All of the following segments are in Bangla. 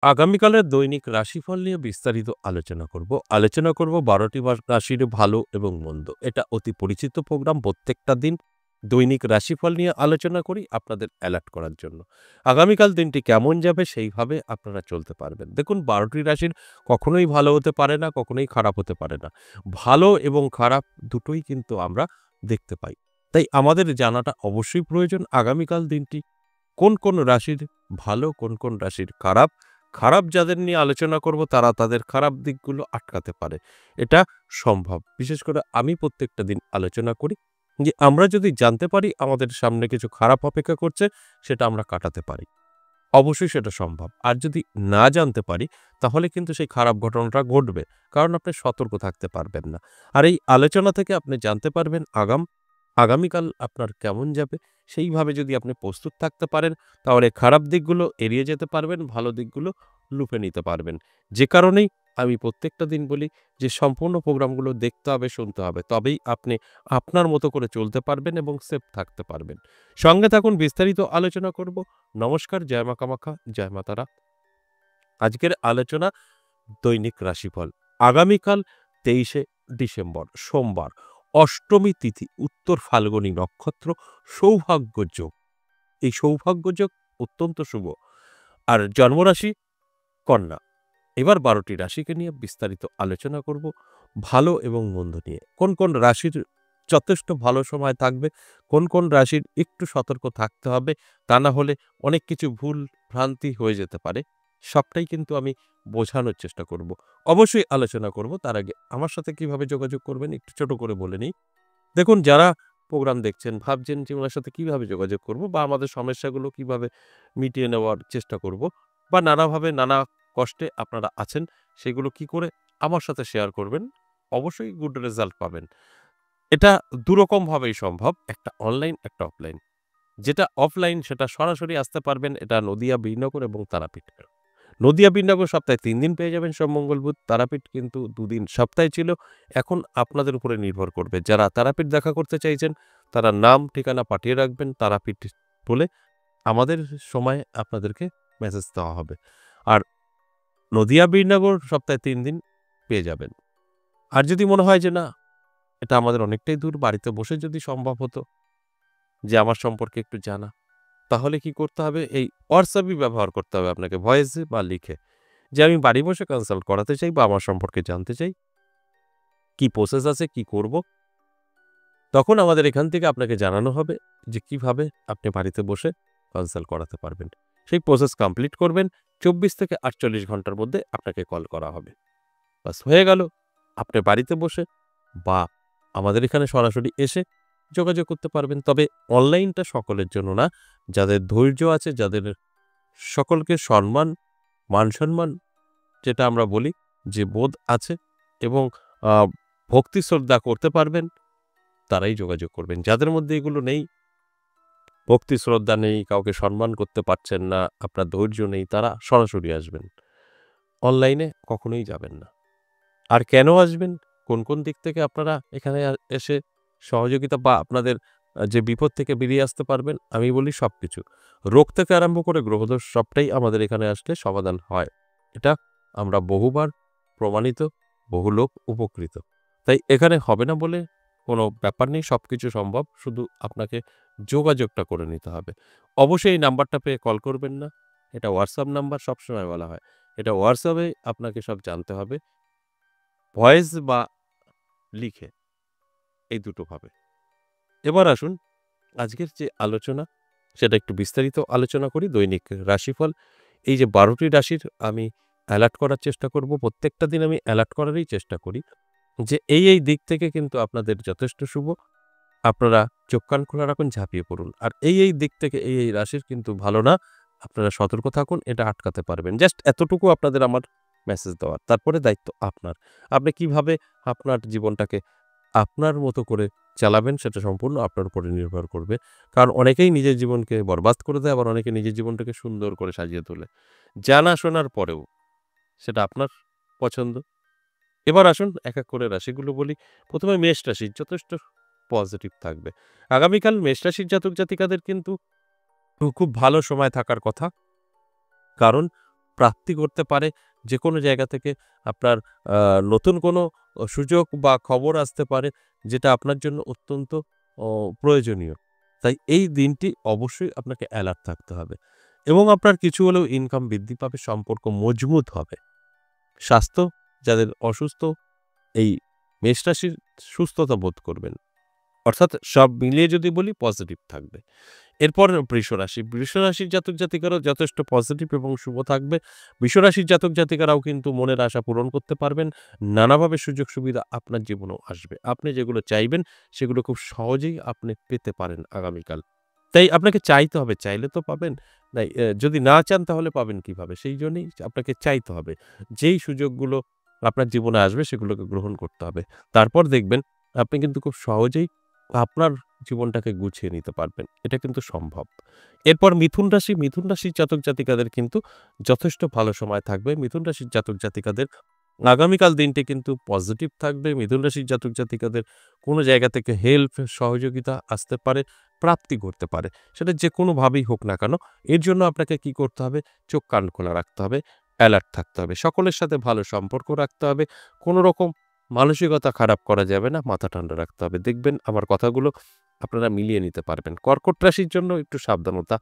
আগামীকালের দৈনিক রাশিফল নিয়ে বিস্তারিত আলোচনা করব ১২টি রাশির ভালো এবং মন্দ। এটা অতি পরিচিত প্রোগ্রাম। প্রত্যেকটা দিন দৈনিক রাশিফল নিয়ে আলোচনা করি আপনাদের অ্যালার্ট করার জন্য। আগামীকাল দিনটি কেমন যাবে সেইভাবে আপনারা চলতে পারবেন। দেখুন ১২টি রাশির কখনোই ভালো হতে পারে না, কখনোই খারাপ হতে পারে না। ভালো এবং খারাপ দুটোই কিন্তু আমরা দেখতে পাই। তাই আমাদের জানাটা অবশ্যই প্রয়োজন আগামীকাল দিনটি কোন রাশির ভালো, কোন রাশির খারাপ। খারাপ যাদের নিয়ে আলোচনা করব তারা তাদের খারাপ দিকগুলো আটকাতে পারে। এটা সম্ভব। বিশেষ করে আমি প্রত্যেকটা দিন আলোচনা করি যে আমরা যদি জানতে পারি আমাদের সামনে কিছু খারাপ অপেক্ষা করছে সেটা আমরা কাটাতে পারি। অবশ্যই সেটা সম্ভব। আর যদি না জানতে পারি তাহলে কিন্তু সেই খারাপ ঘটনাটা ঘটবে। কারণ আপনি সতর্ক থাকতে পারবেন না। আর এই আলোচনা থেকে আপনি জানতে পারবেন আগামীকাল আপনার কেমন যাবে। সেইভাবে যদি আপনি প্রস্তুত থাকতে পারেন তাহলে খারাপ দিকগুলো এড়িয়ে যেতে পারবেন, ভালো দিকগুলো লুফে নিতে পারবেন। যে কারণেই আমি প্রত্যেকটা দিন বলি যে সম্পূর্ণ প্রোগ্রামগুলো দেখতে হবে, শুনতে হবে। তবেই আপনি আপনার মতো করে চলতে পারবেন এবং সেফ থাকতে পারবেন। সঙ্গে থাকুন, বিস্তারিত আলোচনা করব। নমস্কার, জয় মা কামাখ্যা, জয় মা তারা। আজকের আলোচনা দৈনিক রাশিফল। আগামীকাল ২৩শে ডিসেম্বর সোমবার, অষ্টমী তিথি, উত্তর ফাল্গুনী নক্ষত্র, সৌভাগ্য যোগ। এই সৌভাগ্য যোগ অত্যন্ত শুভ। আর জন্মরাশি কন্যা। এবার ১২টি রাশিকে নিয়ে বিস্তারিত আলোচনা করব ভালো এবং মন্দ নিয়ে। কোন রাশির যথেষ্ট ভালো সময় থাকবে, কোন রাশির একটু সতর্ক থাকতে হবে। তা না হলে অনেক কিছু ভুল ভ্রান্তি হয়ে যেতে পারে। সবটাই কিন্তু আমি বোঝানোর চেষ্টা করব। অবশ্যই আলোচনা করব। তার আগে আমার সাথে কিভাবে যোগাযোগ করবেন একটু ছোট করে বলে নিই। দেখুন, যারা প্রোগ্রাম দেখছেন ভাবছেন যে উনার সাথে কিভাবে যোগাযোগ করব বা আমাদের সমস্যাগুলো কিভাবে মিটিয়ে নেওয়ার চেষ্টা করব বা নানাভাবে নানা কষ্টে আপনারা আছেন সেগুলো কি করে আমার সাথে শেয়ার করবেন, অবশ্যই গুড রেজাল্ট পাবেন। এটা দুরকমভাবেই সম্ভব, একটা অনলাইন একটা অফলাইন। যেটা অফলাইন সেটা সরাসরি আসতে পারবেন, এটা নদিয়া, বীরনগর এবং তারাপীঠ। নদিয়া, বীরনগর সপ্তাহে ৩ দিন পেয়ে যাবেন, সোম, মঙ্গল, বুধ। তারাপীঠ কিন্তু ২ দিন সপ্তাহে ছিল। এখন আপনাদের উপরে নির্ভর করবে। যারা তারাপীঠ দেখা করতে চাইছেন তারা নাম ঠিকানা পাঠিয়ে রাখবেন তারাপীঠ বলে। আমাদের সময় আপনাদেরকে মেসেজ দেওয়া হবে। আর নদিয়া, বীরনগর সপ্তাহে ৩ দিন পেয়ে যাবেন। আর যদি মনে হয় যে না, এটা আমাদের অনেকটাই দূর, বাড়িতে বসে যদি সম্ভব হতো যে আমার সম্পর্কে একটু জানা, তাহলে কি করতে হবে? এই হোয়াটসঅ্যাপই ব্যবহার করতে হবে আপনাকে, ভয়েসে বা লিখে। যে আমি বাড়ি বসে কনসাল্ট করাতে চাই বা আমার সম্পর্কে জানতে চাই, কি প্রসেস আছে, কি করব। তখন আমাদের এখান থেকে আপনাকে জানানো হবে যে কিভাবে আপনি বাড়িতে বসে কনসাল্ট করাতে পারবেন। সেই প্রসেস কমপ্লিট করবেন। ২৪ থেকে ৪৮ ঘন্টার মধ্যে আপনাকে কল করা হবে। বাস হয়ে গেল। আপনি বাড়িতে বসে বা আমাদের এখানে সরাসরি এসে যোগাযোগ করতে পারবেন। তবে অনলাইনটা সকলের জন্য না। যাদের ধৈর্য আছে, যাদের সকলকে সম্মান, মান-সম্মান যেটা আমরা বলি যে বোধ আছে এবং আ ভক্তি শ্রদ্ধা করতে পারবেন, তারাই যোগাযোগ করবেন। যাদের মধ্যে এগুলো নেই, ভক্তি শ্রদ্ধা নেই, কাউকে সম্মান করতে পারছেন না, আপনার ধৈর্য নেই, তারা সরাসরি আসবেন। অনলাইনে কখনোই যাবেন না। আর কেন আসবেন? কোন দিক থেকে আপনারা এখানে এসে সহযোগিতা বা আপনাদের যে বিপদ থেকে বেরিয়ে আসতে পারবেন? আমি বলি সবকিছু। রোগ থেকে আরম্ভ করে গ্রহদোষ সবটাই আমাদের এখানে আসলে সমাধান হয়। এটা আমরা বহুবার প্রমাণিত, বহু লোক উপকৃত। তাই এখানে হবে না বলে কোনো ব্যাপার নেই, সবকিছু সম্ভব। শুধু আপনাকে যোগাযোগটা করে নিতে হবে। অবশ্যই এই নাম্বারটা পেয়ে কল করবেন না। এটা হোয়াটসঅ্যাপ নাম্বার, সবসময় বলা হয়। এটা হোয়াটসঅ্যাপে আপনাকে সব জানতে হবে। ভয়েস বা লিখে, এই দুটো ভাবে। এবার আসুন আজকের যে আলোচনা সেটা একটু বিস্তারিত আলোচনা করি। দৈনিক রাশিফল, এই যে ১২টি রাশির আমি অ্যালার্ট করার চেষ্টা করব। প্রত্যেকটা দিন আমি অ্যালার্ট করারই চেষ্টা করি যে এই দিক থেকে কিন্তু আপনাদের যথেষ্ট শুভ। আপনারা চোখ কান খোলা রাখুন, ঝাঁপিয়ে পড়ুন। আর এই দিক থেকে এই রাশির কিন্তু ভালো না। আপনারা সতর্ক থাকুন, এটা আটকাতে পারবেন। জাস্ট এতটুকু আপনাদের আমার মেসেজ দেওয়ার। তারপরে দায়িত্ব আপনার। আপনি কিভাবে আপনার জীবনটাকে আপনার মতো করে চালাবেন সেটা সম্পূর্ণ আপনার উপরে নির্ভর করবে। কারণ অনেকেই নিজের জীবনকে বরবাদ করে দেয়, আবার অনেকে নিজের জীবনটাকে সুন্দর করে সাজিয়ে তোলে। জানা শোনার পরেও সেটা আপনার পছন্দ। এবার আসুন এক করে রাশিগুলো বলি। ১ম এ মেষ রাশি যথেষ্ট পজিটিভ থাকবে। আগামীকাল মেষ রাশির জাতক জাতিকাদের কিন্তু খুব ভালো সময় থাকার কথা। কারণ প্রাপ্তি করতে পারে। যেকোনো জায়গা থেকে আপনার নতুন কোনো সুযোগ বা খবর আসতে পারে, যেটা আপনার জন্য অত্যন্ত অ প্রয়োজনীয়। তাই এই দিনটি অবশ্যই আপনাকে অ্যালার্ট থাকতে হবে এবং আপনার কিছু হলেও ইনকাম বৃদ্ধি পাবে, সম্পর্ক মজবুত হবে। স্বাস্থ্য যাদের অসুস্থ, এই মেষ রাশির সুস্থতা বোধ করবেন। অর্থাৎ সব মিলিয়ে যদি বলি পজিটিভ থাকবে। এরপর বৃষরাশি। বৃষরাশির জাতক-জাতিকারাও যথেষ্ট পজিটিভ এবং শুভ থাকবে। বৃষরাশির জাতক-জাতিকারাও কিন্তু মনের আশা পূরণ করতে পারবেন। নানাভাবে সুযোগ-সুবিধা আপনার জীবনেও আসবে। আপনি যেগুলো চাইবেন সেগুলো খুব সহজেই আপনি পেতে পারেন আগামীকাল। তাই আপনাকে চাইতে হবে। চাইলে তো পাবেন। তাই যদি না চান তাহলে পাবেন কিভাবে? সেইজন্যেই আপনাকে চাইতে হবে। যেই সুযোগগুলো আপনার জীবনে আসবে সেগুলোকে গ্রহণ করতে হবে। তারপর দেখবেন আপনি কিন্তু খুব সহজেই আপনার জীবনটাকে গুছিয়ে নিতে পারবেন। এটা কিন্তু সম্ভব। এরপর মিথুন রাশি, মিথুন রাশির জাতক-জাতিকাদের কিন্তু যথেষ্ট ভালো সময় থাকবে। মিথুন রাশির জাতক-জাতিকাদের আগামীকাল দিনটি কিন্তু পজিটিভ থাকবে। মিথুন রাশির জাতক-জাতিকাদের কোনো জায়গা থেকে হেল্প, সহযোগিতা আসতে পারে, প্রাপ্তি ঘটতে পারে। সেটা যেকোনোভাবেই হোক না কেন, এর জন্য আপনাকে কি করতে হবে? চোখ কান খোলা রাখতে হবে, অ্যালার্ট থাকতে হবে। সকলের সাথে ভালো সম্পর্ক রাখতে হবে। কোনো রকম মানসিকতা খারাপ করা যাবে না, মাথা ঠান্ডা রাখতে হবে। দেখবেন আমার কথাগুলো আপনারা মিলিয়ে নিতে পারবেন। কর্কট রাশির জন্য একটু সাবধানতা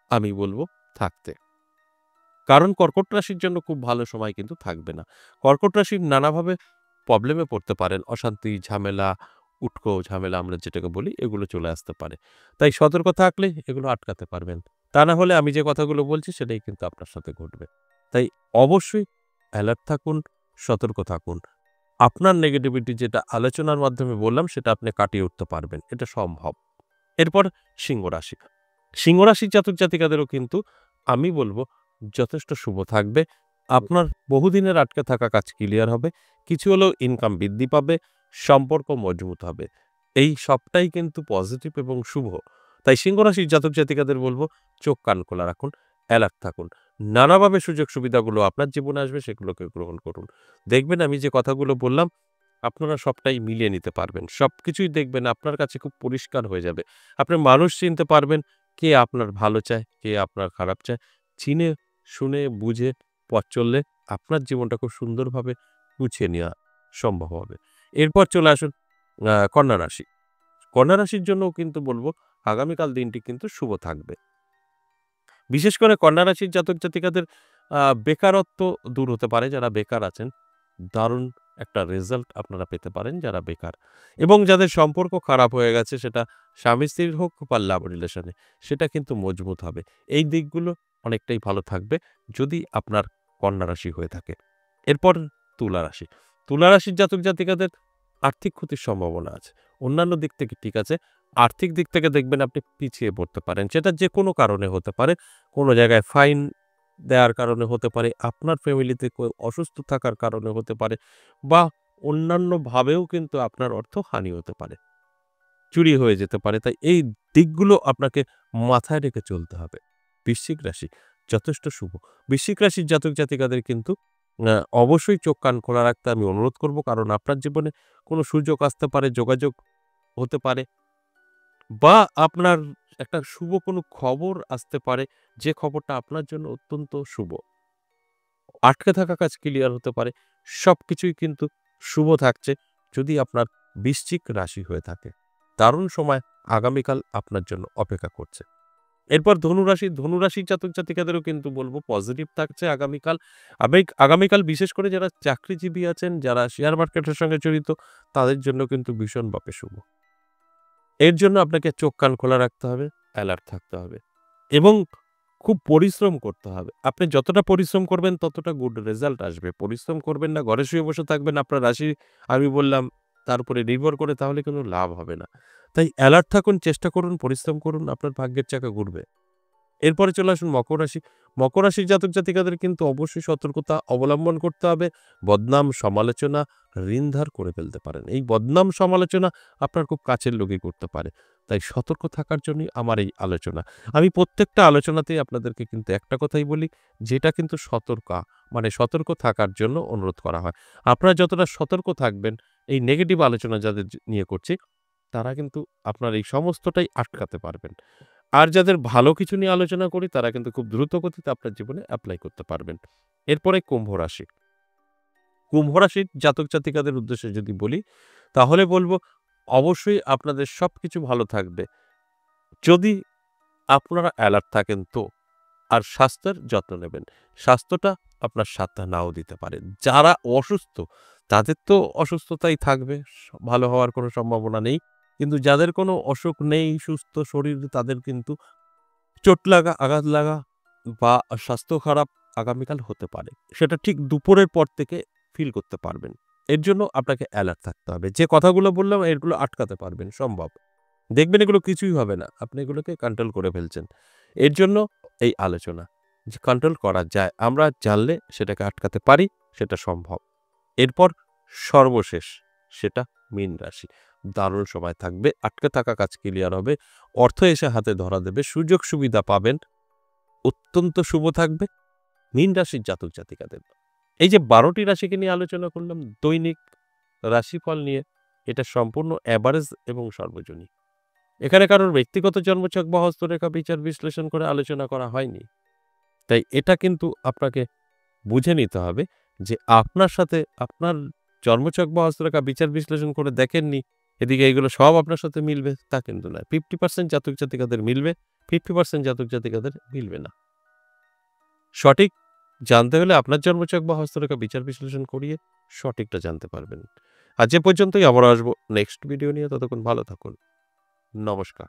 আমি বলব থাকতে। কারণ কর্কট রাশির জন্য খুব ভালো সময় কিন্তু থাকবে না। কর্কট রাশির নানাভাবে প্রবলেমে পড়তে পারেন। অশান্তি, ঝামেলা, উটকো ঝামেলা আমরা যেটাকে বলি, এগুলো চলে আসতে পারে। তাই সতর্ক থাকলে এগুলো আটকাতে পারবেন। তা না হলে আমি যে কথাগুলো বলছি সেটাই কিন্তু আপনার সাথে ঘটবে। তাই অবশ্যই অ্যালার্ট থাকুন, সতর্ক থাকুন। আপনার নেগেটিভিটি যেটা আলোচনার মাধ্যমে বললাম সেটা আপনি কাটিয়ে উঠতে পারবেন। এটা সম্ভব। এরপর সিংহ রাশি। সিংহ রাশির জাতক-জাতিকাদেরও কিন্তু আমি বলব যথেষ্ট শুভ থাকবে। আপনার বহুদিনের আটকে থাকা কাজ ক্লিয়ার হবে। কিছু হলেও ইনকাম বৃদ্ধি পাবে, সম্পর্ক মজবুত হবে। এই সবটাই কিন্তু পজিটিভ এবং শুভ। তাই সিংহ রাশির জাতক-জাতিকাদের বলব চোখ কান খোলা রাখুন, অ্যালার্ট থাকুন। নানাভাবে সুযোগ সুবিধাগুলো আপনার জীবনে আসবে সেগুলোকে গ্রহণ করুন। দেখবেন আমি যে কথাগুলো বললাম আপনারা সবটাই মিলিয়ে নিতে পারবেন। সবকিছুই দেখবেন আপনার কাছে খুব পরিষ্কার হয়ে যাবে। আপনি মানুষ চিনতে পারবেন, কে আপনার ভালো চায়, কে আপনার খারাপ চায়। চিনে শুনে বুঝে পথ চললে আপনার জীবনটা খুব সুন্দরভাবে গুছিয়ে নেওয়া সম্ভব হবে। এরপর চলে আসুন কন্যা রাশি। কন্যা রাশির জন্যও কিন্তু বলব আগামীকাল দিনটি কিন্তু শুভ থাকবে। বিশেষ করে কন্যা রাশির জাতক-জাতিকাদের বেকারত্ব দূর হতে পারে যারা বেকার আছেন। দারুণ একটা রেজাল্ট আপনারা পেতে পারেন যারা বেকার। এবং যাদের সম্পর্ক খারাপ হয়ে গেছে সেটা স্বামী-স্ত্রীর হোক বা লাভ রিলেশনে সেটা কিন্তু মজবুত হবে। এই দিকগুলো অনেকটাই ভালো থাকবে যদি আপনার কন্যা রাশি হয়ে থাকে। এরপর তুলা রাশি। তুলা রাশির জাতক-জাতিকাদের আর্থিক ক্ষতির সম্ভাবনা আছে। অন্যান্য দিক থেকে ঠিক আছে। আর্থিক দিক থেকে দেখবেন আপনি পিছিয়ে পড়তে পারেন। সেটা যেকোনো কারণে হতে পারে। কোনো জায়গায় ফাইন দেওয়ার কারণে হতে পারে, আপনার ফ্যামিলিতে কেউ অসুস্থ থাকার কারণে হতে পারে বা অন্যান্যভাবেও কিন্তু আপনার অর্থহানি হতে পারে। চুরি হয়ে যেতে পারে। তাই এই দিকগুলো আপনাকে মাথায় রেখে চলতে হবে। বৃশ্চিক রাশি যথেষ্ট শুভ। বৃশ্চিক রাশির জাতক-জাতিকাদের কিন্তু আ অবশ্যই চোখ কান খোলা রাখতে আমি অনুরোধ করব। কারণ আপনার জীবনে কোনো সুযোগ আসতে পারে, যোগাযোগ হতে পারে বা আপনার একটা শুভ কোনো খবর আসতে পারে, যে খবরটা আপনার জন্য অত্যন্ত শুভ। আটকে থাকা কাজ ক্লিয়ার হতে পারে। সবকিছুই কিন্তু শুভ থাকছে যদি আপনার বৃশ্চিক রাশি হয়ে থাকে। দারুণ সময় আগামীকাল আপনার জন্য অপেক্ষা করছে। এরপর ধনুরাশি, ধনুরাশির জাতক-জাতিকাদেরও কিন্তু বলব পজিটিভ থাকছে আগামীকাল। আগামীকাল বিশেষ করে যারা চাকরিজীবী আছেন, যারা শেয়ার মার্কেটের সঙ্গে জড়িত, তাদের জন্য কিন্তু ভীষণভাবে শুভ। এর জন্য আপনাকে চোখ কান খোলা রাখতে হবে, অ্যালার্ট থাকতে হবে এবং খুব পরিশ্রম করতে হবে। আপনি যতটা পরিশ্রম করবেন ততটা গুড রেজাল্ট আসবে। পরিশ্রম করবেন না, ঘরে শুয়ে বসে থাকবেন, আপনার রাশি আমি বললাম তার উপরে নির্ভর করে তাহলে কোনো লাভ হবে না। তাই অ্যালার্ট থাকুন, চেষ্টা করুন, পরিশ্রম করুন, আপনার ভাগ্যের চাকা ঘুরবে। এরপরে চলে আসুন মকর রাশি। মকর রাশির জাতক-জাতিকাদের কিন্তু অবশ্যই সতর্কতা অবলম্বন করতে হবে। বদনাম, সমালোচনা, ঋণ ধার করে ফেলতে পারেন। এই বদনাম সমালোচনা আপনার খুব কাছের লোকই করতে পারে। তাই সতর্ক থাকার জন্যই আমার এই আলোচনা। আমি প্রত্যেকটা আলোচনাতেই আপনাদেরকে কিন্তু একটা কথাই বলি, যেটা কিন্তু মানে সতর্ক থাকার জন্য অনুরোধ করা হয়। আপনারা যতটা সতর্ক থাকবেন, এই নেগেটিভ আলোচনা যাদের নিয়ে করছি, তারা কিন্তু আপনার এই সমস্তটাই আটকাতে পারবেন। আর যাদের ভালো কিছু নিয়ে আলোচনা করি তারা কিন্তু খুব দ্রুত গতিতে আপনার জীবনে এপ্লাই করতে পারবেন। এরপরে কুম্ভ রাশি। কুম্ভ রাশির জাতক জাতিকাদের উদ্দেশ্যে যদি বলি তাহলে বলব অবশ্যই আপনাদের সবকিছু ভালো থাকবে। যদি আপনারা অ্যালার্ট থাকেন তো। আর স্বাস্থ্যের যত্ন নেবেন। স্বাস্থ্যটা আপনার সাথে নাও দিতে পারে। যারা অসুস্থ তাদের তো অসুস্থতাই থাকবে। ভালো হওয়ার কোনো সম্ভাবনা নেই। কিন্তু যাদের কোনো অসুখ নেই, সুস্থ শরীর তাদের কিন্তু চোট লাগা, আঘাত লাগা বা স্বাস্থ্য খারাপ আগামীকাল হতে পারে। সেটা ঠিক দুপুরের পর থেকে ফিল করতে পারবেন। এর জন্য আপনাকে অ্যালার্ট থাকতে হবে। যে কথাগুলো বললাম এগুলো আটকাতে পারবেন সম্ভব। দেখবেন এগুলো কিছুই হবে না। আপনি এগুলোকে কন্ট্রোল করে ফেলছেন। এর জন্য এই আলোচনা যে কন্ট্রোল করা যায়। আমরা জানলে সেটাকে আটকাতে পারি, সেটা সম্ভব। এরপর সর্বশেষ সেটা মীন রাশি। দারুণ সময় থাকবে। আটকে থাকা কাজ ক্লিয়ার হবে। অর্থ এসে হাতে ধরা দেবে। সুযোগ সুবিধা পাবেন। অত্যন্ত শুভ থাকবে মীন রাশির জাতক জাতিকাদের। এই যে ১২টি রাশিকে নিয়ে আলোচনা করলাম দৈনিক রাশিফল নিয়ে, এটা সম্পূর্ণ এভারেজ এবং সর্বজনীন। এখানে কারোর ব্যক্তিগত জন্মছক বা হস্তরেখা বিচার বিশ্লেষণ করে আলোচনা করা হয়নি। তাই এটা কিন্তু আপনাকে বুঝে নিতে হবে যে আপনার সাথে আপনার জন্মছক বা হস্তরেখা বিচার বিশ্লেষণ করে দেখেননি, এদিকে এগুলো সব আপনার সাথে মিলবে তা কিন্তু নয়। 50% জাতক জাতিকাদের মিলবে, 50% জাতক জাতিকাদের মিলবে না। সঠিক জানতে হলে আপনার জন্মছক বা হস্তরেখা বিচার বিশ্লেষণ করিয়ে সঠিকটা জানতে পারবেন। আজ এ পর্যন্তই, আবারও আসবো নেক্সট ভিডিও নিয়ে। ততক্ষণ ভালো থাকুন। নমস্কার।